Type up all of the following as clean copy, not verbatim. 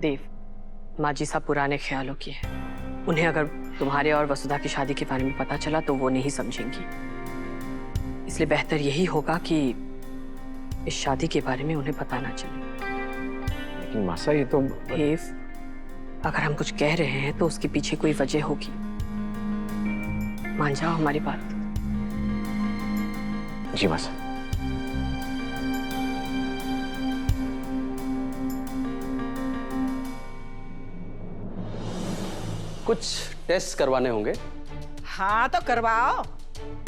देव, माँ जी साहब पुराने ख्यालों की है। उन्हें अगर तुम्हारे और वसुधा की शादी के बारे में पता चला तो वो नहीं समझेंगी। इसलिए बेहतर यही होगा कि इस शादी के बारे में उन्हें पता ना चले। लेकिन मासा ये तो देव, अगर हम कुछ कह रहे हैं तो उसके पीछे कोई वजह होगी। मान जाओ हमारी बात। जी मासा। कुछ टेस्ट करवाने होंगे। हाँ तो करवाओ।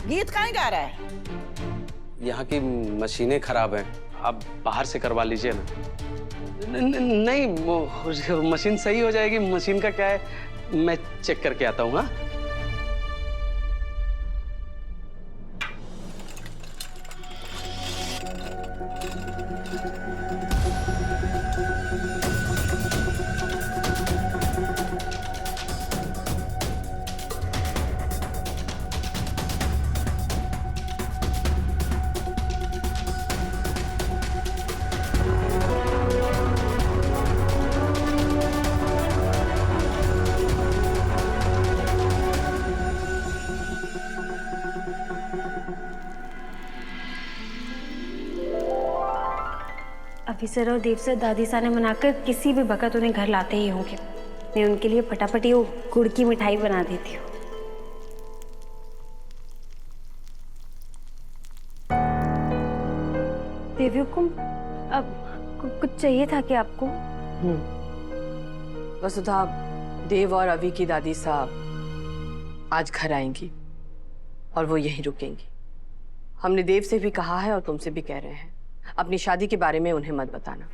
गीत काहे गा रहा है? यहाँ की मशीनें खराब हैं, आप बाहर से करवा लीजिए ना। नहीं, वो मशीन सही हो जाएगी। मशीन का क्या है, मैं चेक करके आता हूँ। हाँ, अभी सर और देव सर दादी सा ने मनाकर किसी भी वक्त उन्हें घर लाते ही होंगे। मैं उनके लिए फटाफट वो गुड़ की मिठाई बना देती हूँ। देवी को अब कुछ चाहिए था कि आपको? वसुधा, देव और अभी की दादी साहब आज घर आएंगी और वो यहीं रुकेंगी। हमने देव से भी कहा है और तुमसे भी कह रहे हैं, अपनी शादी के बारे में उन्हें मत बताना।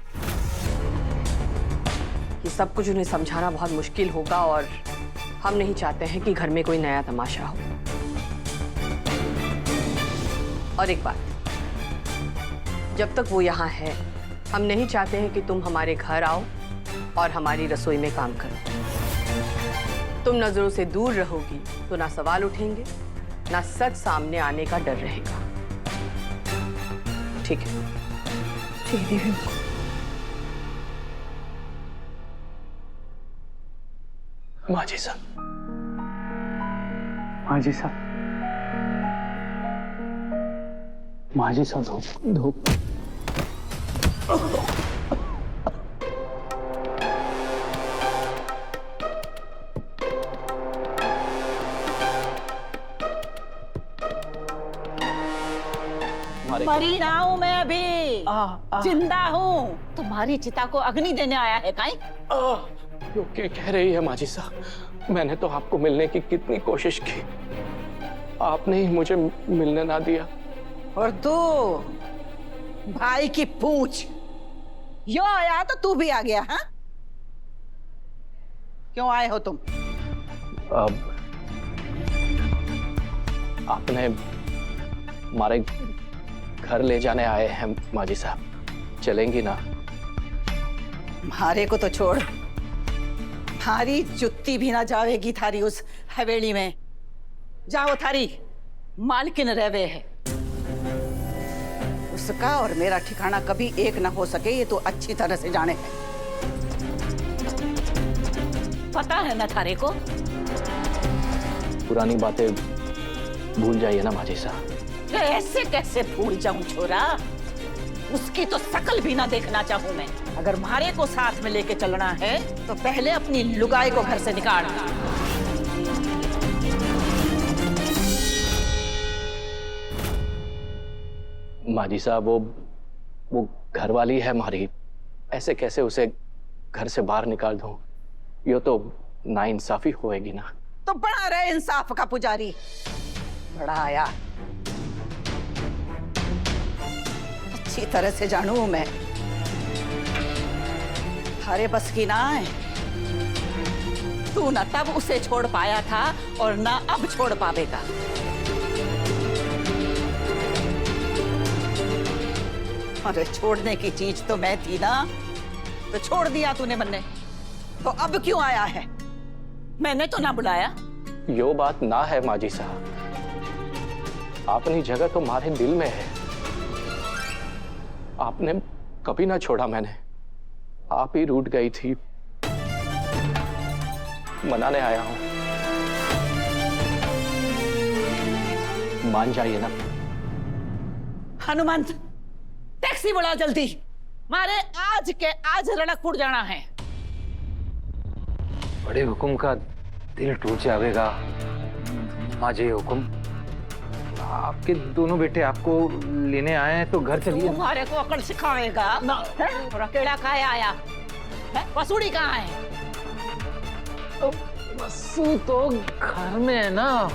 ये सब कुछ उन्हें समझाना बहुत मुश्किल होगा और हम नहीं चाहते हैं कि घर में कोई नया तमाशा हो। और एक बात, जब तक वो यहाँ है, हम नहीं चाहते हैं कि तुम हमारे घर आओ और हमारी रसोई में काम करो। तुम नजरों से दूर रहोगी तो ना सवाल उठेंगे, ना सच सामने आने का डर रहेगा। ठीक है? ठीक देवी। माँ जी साहब, माँ जी साहब, माँ जी साहब, धूप। मरी ना हूं मैं अभी, जिंदा हूँ। तुम्हारी चिता को अग्नि देने आया है काई? क्यों क्या कह रही है माँ जी साहब? मैंने तो आपको मिलने की कितनी कोशिश की, आपने ही मुझे मिलने ना दिया। और तू भाई की पूंछ, यो आया तो तू भी आ गया? हाँ, क्यों आए हो तुम? अब आपने हमारे घर ले जाने आए हैं माँ जी साहब, चलेंगी ना? मारे को तो छोड़, थारी जुत्ती भी ना जावेगी थारी उस हवेली में। जाओ, थारी मालकिन रहवे है। उसका और मेरा ठिकाना कभी एक ना हो सके, ये तो अच्छी तरह से जाने है। पता है ना थारे को? पुरानी बातें भूल जाइए ना माँ जी साहब। कैसे कैसे भूल जाऊं छोरा, उसकी तो शकल भी ना देखना चाहूं मैं। अगर मारे को साथ में लेके चलना है तो पहले अपनी लुगाई को घर से निकाल। माँ जी साहब, वो घर वाली है हमारी, ऐसे कैसे उसे घर से बाहर निकाल दूं? ये तो नाइंसाफी होएगी ना। तो बड़ा रहे इंसाफ का पुजारी, बड़ा आया। अच्छी तरह से जानू मैं, थारे बस की ना है। तू न तब उसे छोड़ पाया था और ना अब छोड़ पावेगा। अरे छोड़ने की चीज तो मैं थी ना, तो छोड़ दिया तूने मैंने, तो अब क्यों आया है? मैंने तो ना बुलाया। यो बात ना है माँ जी साहब, अपनी जगह तो हमारे दिल में है। आपने कभी ना छोड़ा मैंने, आप ही रूठ गई थी, मनाने आया हूं। मान जाइए ना। हनुमंत, टैक्सी बुला जल्दी, मारे आज के आज रणकपुर जाना है। बड़े हुकुम का दिल टूट जाएगा। माँ जी हुकुम, आपके दोनों बेटे आपको लेने आए हैं तो घर चलिए। तुम्हारे को अकल सिखाएगा ना? और अकेला खाए आया है? वसूड़ी कहाँ है? वसु तो घर में है ना,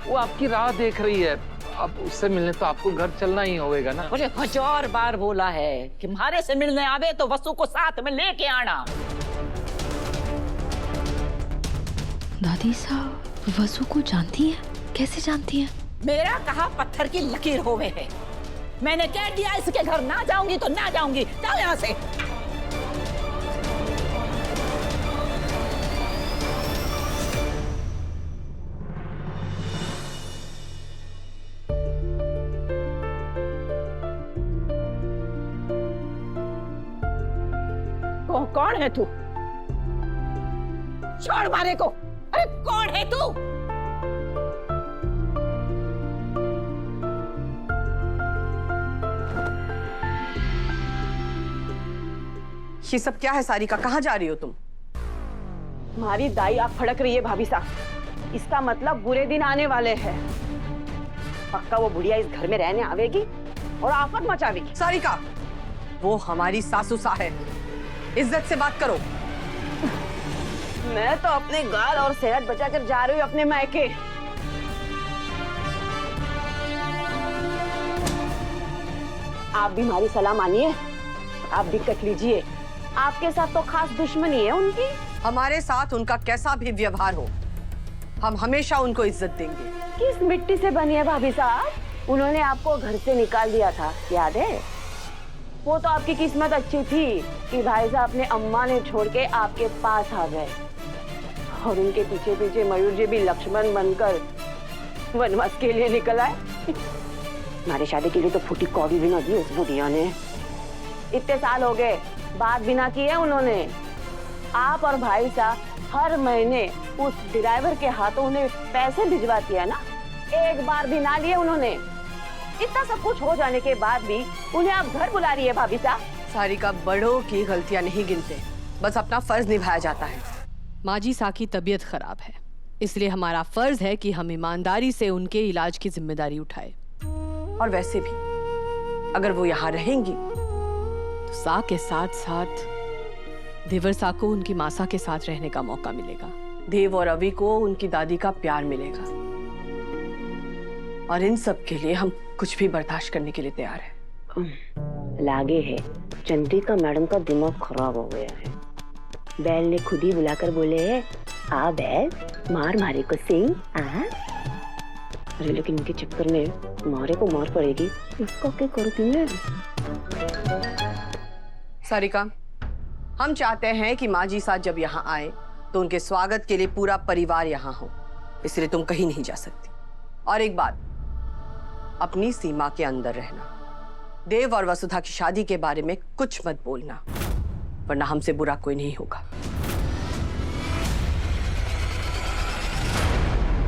वो आपकी राह देख रही है। अब उससे मिलने तो आपको घर चलना ही होगा ना। मुझे 1000 बार बोला है कि मारे से मिलने आवे तो वसु को साथ में लेके आना। दादी साहब वसु को जानती है? कैसे जानती है? मेरा कहा पत्थर की लकीर होवे है। मैंने कह दिया इसके घर ना जाऊंगी तो ना जाऊंगी। जाओ यहाँ से। कौन है तू? छोड़ मारे को। अरे कौन है तू? ये सब क्या है सारिका? कहाँ जा रही हो तुम? हमारी दाई आप फड़क रही है भाभी साहब। इसका मतलब बुरे दिन आने वाले हैं। पक्का वो बुढ़िया इस घर में रहने आवेगी और आफत मचावेगी। सारिका, वो हमारी सासू सा है, इज्जत से बात करो। मैं तो अपने गाल और सेहत बचाकर जा रही हूँ अपने मायके। आप भी हमारी सलाह मानिए, आप दिक्कत लीजिए। आपके साथ तो खास दुश्मनी है उनकी। हमारे साथ उनका कैसा भी व्यवहार हो, हम हमेशा उनको इज्जत देंगे। किस मिट्टी से बनी है भाभी साहब? उन्होंने आपको घर से निकाल दिया था, याद है? वो तो आपकी किस्मत अच्छी थी कि भाई साहब अपने अम्मा ने छोड़ के आपके पास आ गए और उनके पीछे पीछे मयूर जी भी लक्ष्मण बनकर वनवास के लिए निकल आए। हमारी शादी के लिए तो फूटी कौड़ी भी ना दी उस बुढ़िया ने। इतने साल हो गए, बात भी ना की है उन्होंने। आप और भाई साहब हर महीने उस ड्राइवर के हाथों उन्हें पैसे भिजवाती है ना, एक बार भी ना लिए उन्होंने। इतना सब कुछ हो जाने के बाद भी उन्हें आप घर बुला रही है भाभी साहब। सारिका, बड़ों की गलतियां नहीं गिनते, बस अपना फर्ज निभाया जाता है। माँ जी सा की तबीयत खराब है, इसलिए हमारा फर्ज है कि हम ईमानदारी से उनके इलाज की जिम्मेदारी उठाए। और वैसे भी अगर वो यहाँ रहेंगी तो सा के साथ साथ देवर सा को उनकी मासा के साथ रहने का मौका मिलेगा। देव और अभी को उनकी दादी का प्यार मिलेगा। और इन सब के लिए हम कुछ भी बर्दाश्त करने के लिए तैयार हैं। लागे है चंद्रिका मैडम का दिमाग खराब हो गया है। बैल ने खुद ही बुलाकर बोले, आ बैल मार मारे को सिंह। अरे लेकिन इनके चक्कर में मारे को मार पड़ेगी, इसका क्या करूँ मैं? सारिका, हम चाहते हैं कि माँ जी साथ जब यहाँ आए तो उनके स्वागत के लिए पूरा परिवार यहाँ हो, इसलिए तुम कहीं नहीं जा सकती। और एक बात, अपनी सीमा के अंदर रहना। देव और वसुधा की शादी के बारे में कुछ मत बोलना, वरना हमसे बुरा कोई नहीं होगा।